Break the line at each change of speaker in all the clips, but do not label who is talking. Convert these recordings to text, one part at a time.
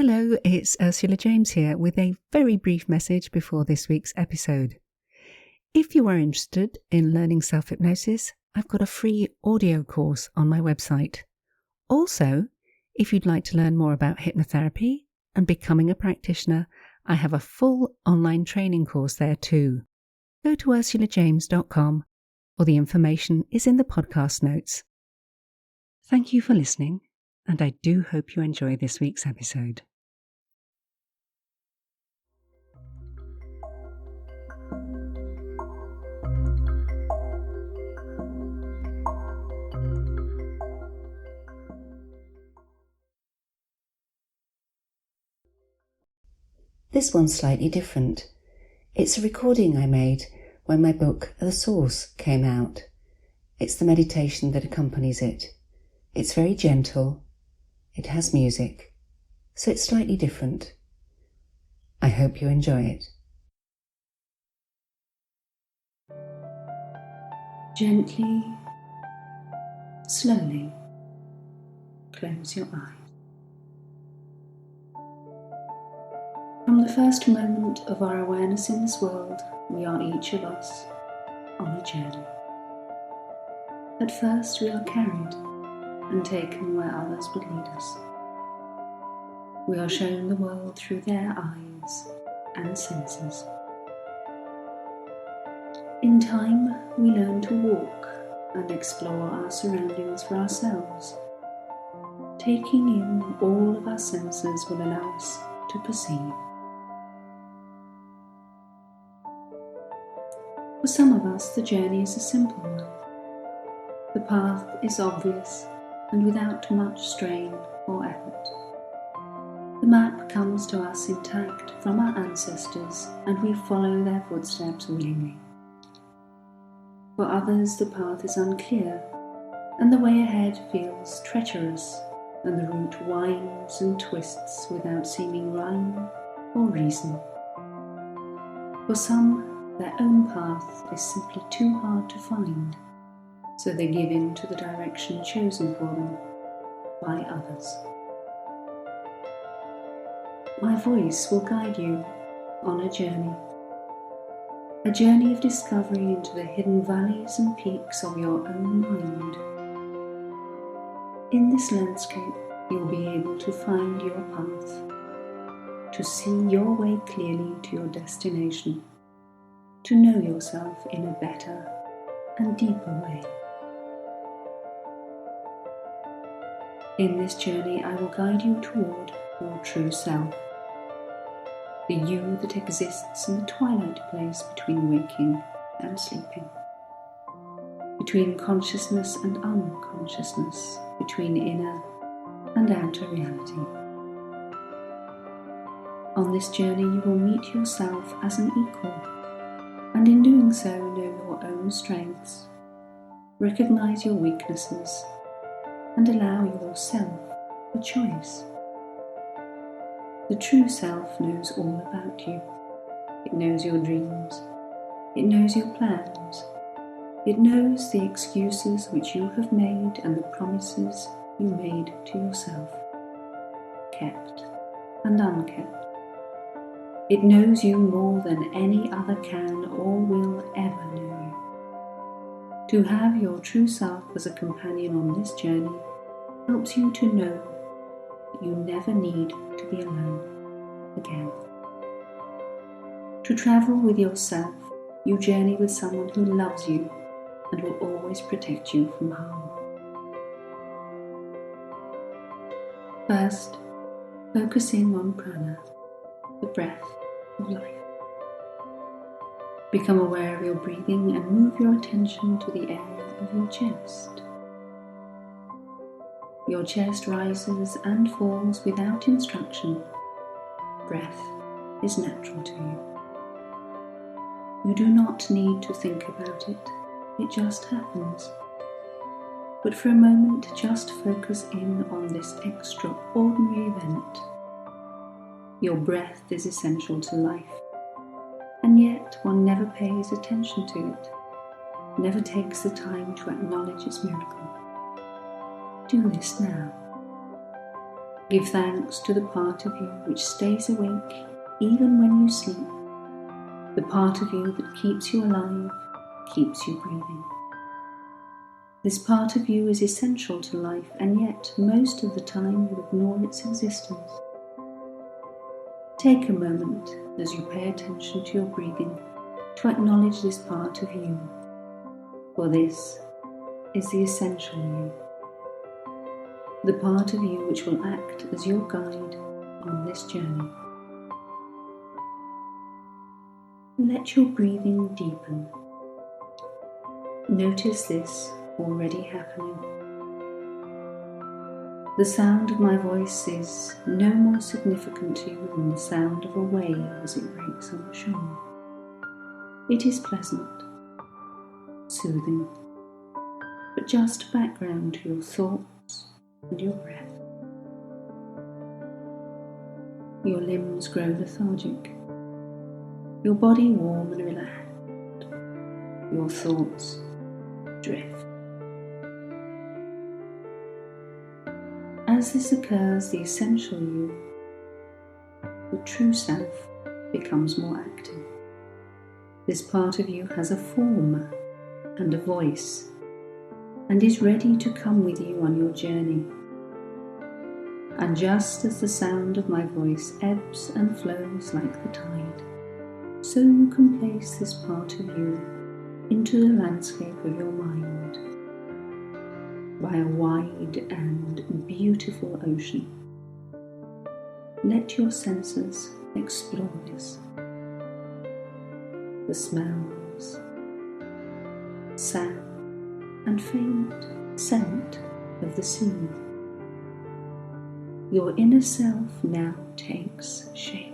Hello, it's Ursula James here with a very brief message before this week's episode. If you are interested in learning self-hypnosis, I've got a free audio course on my website. Also, if you'd like to learn more about hypnotherapy and becoming a practitioner, I have a full online training course there too. Go to ursulajames.com or the information is in the podcast notes. Thank you for listening, and I do hope you enjoy this week's episode. This one's slightly different. It's a recording I made when my book The Source came out. It's the meditation that accompanies it. It's very gentle. It has music, so it's slightly different. I hope you enjoy it. Gently, slowly, close your eyes. From the first moment of our awareness in this world, we are each of us on a journey. At first we are carried and taken where others would lead us. We are shown the world through their eyes and senses. In time, we learn to walk and explore our surroundings for ourselves. Taking in all of our senses will allow us to perceive. For some of us, the journey is a simple one. The path is obvious and without much strain or effort. The map comes to us intact from our ancestors, and we follow their footsteps willingly. For others, the path is unclear, and the way ahead feels treacherous, and the route winds and twists without seeming rhyme or reason. For some, their own path is simply too hard to find, so they give in to the direction chosen for them by others. My voice will guide you on a journey of discovery into the hidden valleys and peaks of your own mind. In this landscape, you'll be able to find your path, to see your way clearly to your destination, to know yourself in a better and deeper way. In this journey, I will guide you toward your true self, the you that exists in the twilight place between waking and sleeping, between consciousness and unconsciousness, between inner and outer reality. On this journey, you will meet yourself as an equal, and in doing so, know your own strengths, recognize your weaknesses, and allow yourself a choice. The true self knows all about you. It knows your dreams. It knows your plans. It knows the excuses which you have made and the promises you made to yourself, kept and unkept. It knows you more than any other can or will ever know you. To have your true self as a companion on this journey helps you to know that you never need to be alone again. To travel with yourself, you journey with someone who loves you and will always protect you from harm. First, focus in on prana, the breath of life. Become aware of your breathing and move your attention to the area of your chest. Your chest rises and falls without instruction. Breath is natural to you. You do not need to think about it, it just happens. But for a moment, just focus in on this extraordinary event. Your breath is essential to life, and yet one never pays attention to it, never takes the time to acknowledge its miracle. Do this now. Give thanks to the part of you which stays awake even when you sleep, the part of you that keeps you alive, keeps you breathing. This part of you is essential to life, and yet most of the time you ignore its existence. Take a moment as you pay attention to your breathing to acknowledge this part of you, for this is the essential you, the part of you which will act as your guide on this journey. Let your breathing deepen. Notice this already happening. The sound of my voice is no more significant to you than the sound of a wave as it breaks on the shore. It is pleasant, soothing, but just background to your thoughts and your breath. Your limbs grow lethargic, your body warm and relaxed, your thoughts drift. As this occurs, the essential you, the true self, becomes more active. This part of you has a form and a voice, and is ready to come with you on your journey. And just as the sound of my voice ebbs and flows like the tide, so you can place this part of you into the landscape of your mind by a wide and beautiful ocean. Let your senses explore this. The smells, sound, and faint scent of the sea. Your inner self now takes shape.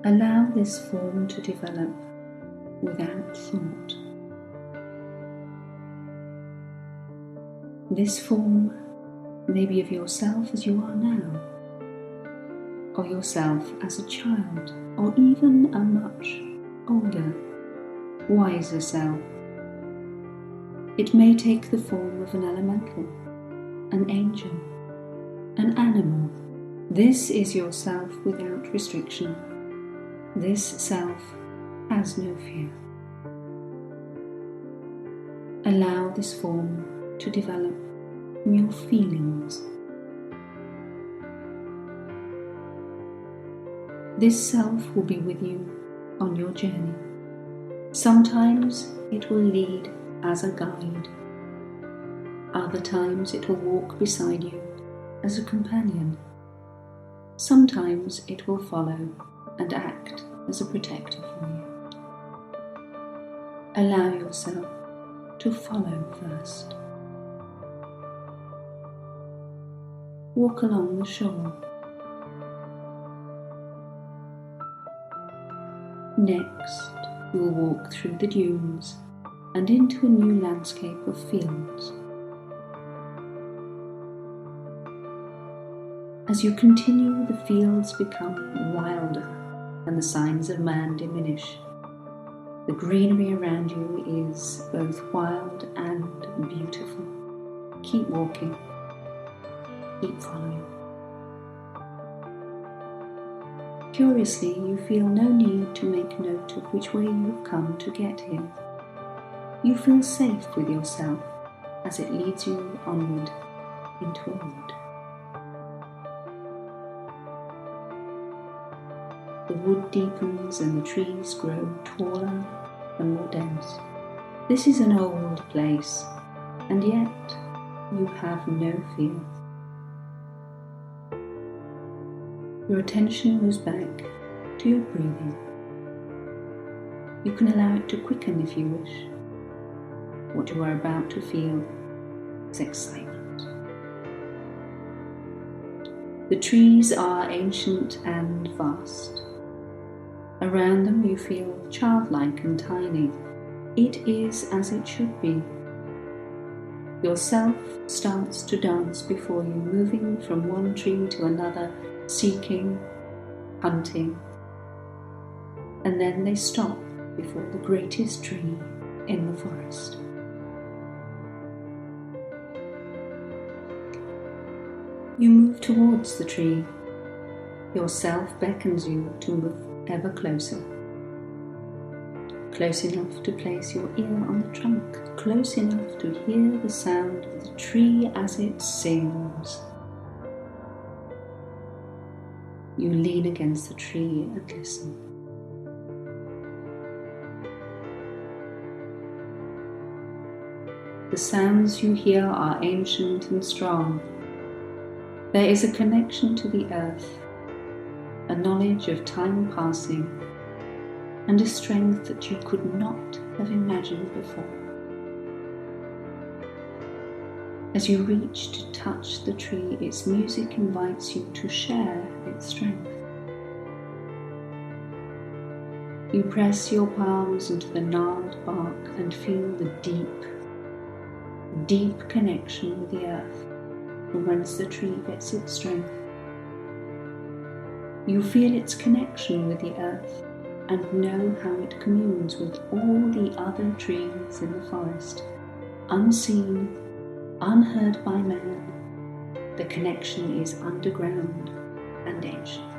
Allow this form to develop without thought. This form may be of yourself as you are now, or yourself as a child, or even a much older, wiser self. It may take the form of an elemental, an angel, an animal. This is yourself without restriction. This self has no fear. Allow this form to develop from your feelings. This self will be with you on your journey. Sometimes it will lead as a guide. Other times it will walk beside you as a companion. Sometimes it will follow and act as a protector for you. Allow yourself to follow first. Walk along the shore. Next, you will walk through the dunes and into a new landscape of fields. As you continue, the fields become wilder and the signs of man diminish. The greenery around you is both wild and beautiful. Keep walking. Keep following. Curiously, you feel no need to make note of which way you have come to get here. You feel safe with yourself as it leads you onward into a wood. The wood deepens and the trees grow taller and more dense. This is an old place, and yet you have no fear. Your attention moves back to your breathing. You can allow it to quicken if you wish. What you are about to feel is excitement. The trees are ancient and vast. Around them you feel childlike and tiny. It is as it should be. Yourself starts to dance before you, moving from one tree to another, seeking, hunting, and then they stop before the greatest tree in the forest. You move towards the tree. Yourself beckons you to move ever closer. Close enough to place your ear on the trunk, close enough to hear the sound of the tree as it sings. You lean against the tree and listen. The sounds you hear are ancient and strong. There is a connection to the earth, a knowledge of time passing, and a strength that you could not have imagined before. As you reach to touch the tree, its music invites you to share its strength. You press your palms into the gnarled bark and feel the deep connection with the earth from whence the tree gets its strength. You feel its connection with the earth and know how it communes with all the other trees in the forest, unseen, unheard by man. The connection is underground and ancient.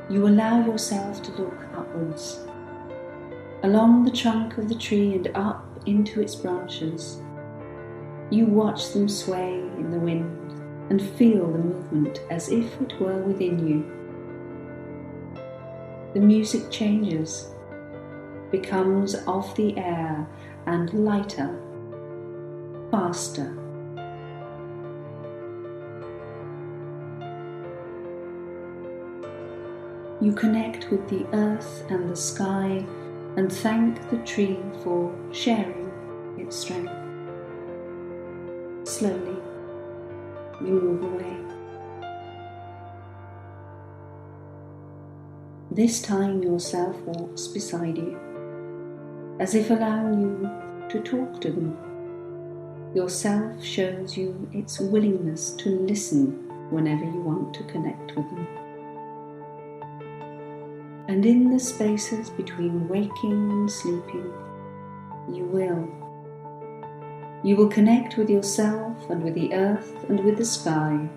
You allow yourself to look upwards, along the trunk of the tree and up into its branches. You watch them sway in the wind and feel the movement as if it were within you. The music changes, becomes of the air and lighter, faster. You connect with the earth and the sky and thank the tree for sharing its strength. Slowly, you move away. This time yourself walks beside you, as if allowing you to talk to them. Yourself shows you its willingness to listen whenever you want to connect with them. And in the spaces between waking and sleeping, you will connect with yourself and with the earth and with the sky.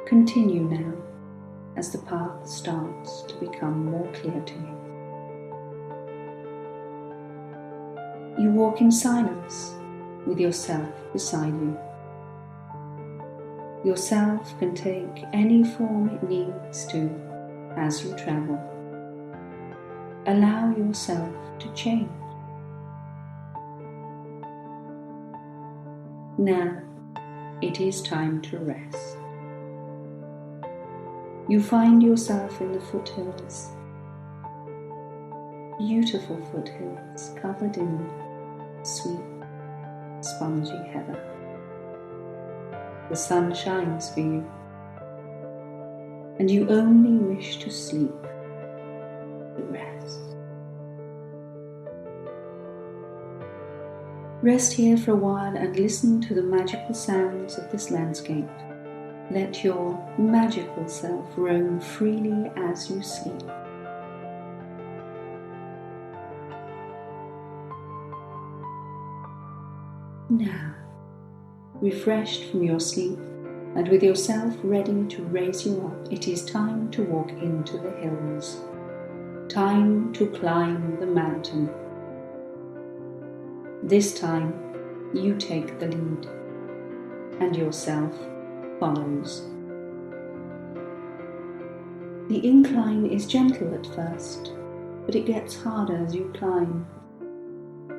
Continue now as the path starts to become more clear to you. You walk in silence with yourself beside you. Yourself can take any form it needs to as you travel. Allow yourself to change. Now it is time to rest. You find yourself in the foothills, beautiful foothills covered in sweet, spongy heather. The sun shines for you, and you only wish to sleep, to rest. Rest here for a while and listen to the magical sounds of this landscape. Let your magical self roam freely as you sleep. Now, refreshed from your sleep and with yourself ready to raise you up, it is time to walk into the hills. Time to climb the mountain. This time, you take the lead, and yourself follows. The incline is gentle at first, but it gets harder as you climb.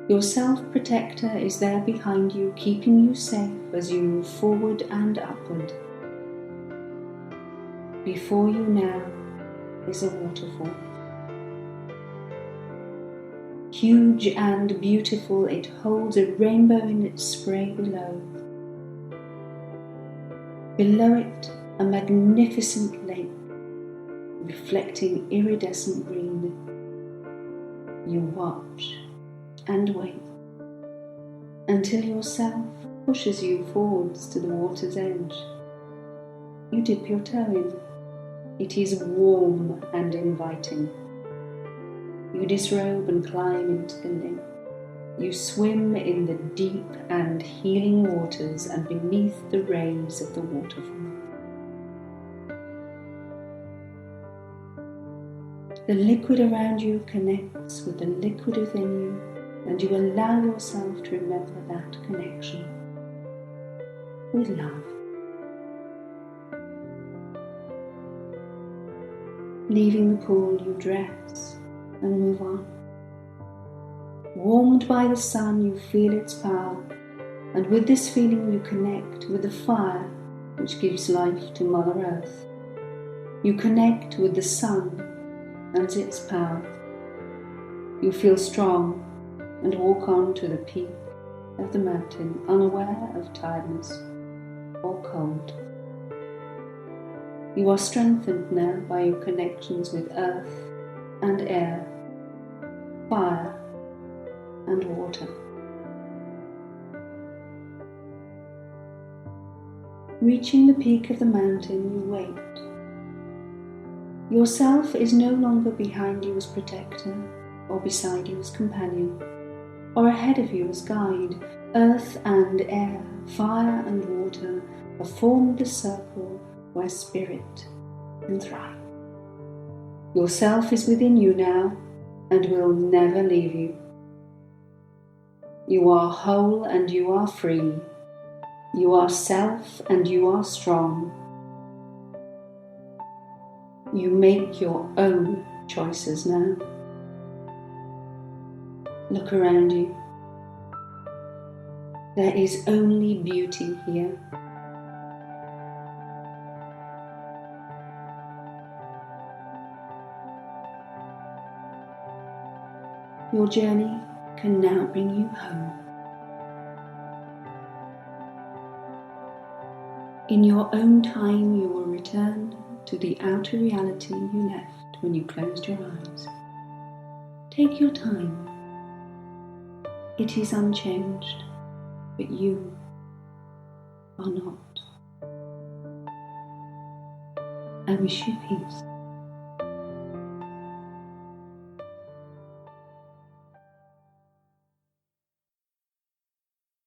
Your self-protector is there behind you, keeping you safe as you move forward and upward. Before you now is a waterfall. Huge and beautiful, it holds a rainbow in its spray below. Below it, a magnificent lake, reflecting iridescent green. You watch and wait until yourself pushes you forwards to the water's edge. You dip your toe in. It is warm and inviting. You disrobe and climb into the lake. You swim in the deep and healing waters and beneath the rays of the waterfall. The liquid around you connects with the liquid within you, and you allow yourself to remember that connection with love. Leaving the pool, you dress and move on. Warmed by the sun, you feel its power, and with this feeling you connect with the fire which gives life to Mother Earth. You connect with the sun and its power. You feel strong and walk on to the peak of the mountain, unaware of tiredness or cold. You are strengthened now by your connections with earth and air, fire and water. Reaching the peak of the mountain, you wait. Yourself is no longer behind you as protector, or beside you as companion, or ahead of you as guide. Earth and air, fire and water have formed the circle where spirit can thrive. Yourself is within you now and will never leave you. You are whole and you are free. You are self and you are strong. You make your own choices now. Look around you. There is only beauty here. Your journey can now bring you home. In your own time, you will return to the outer reality you left when you closed your eyes. Take your time. It is unchanged, but you are not. I wish you peace.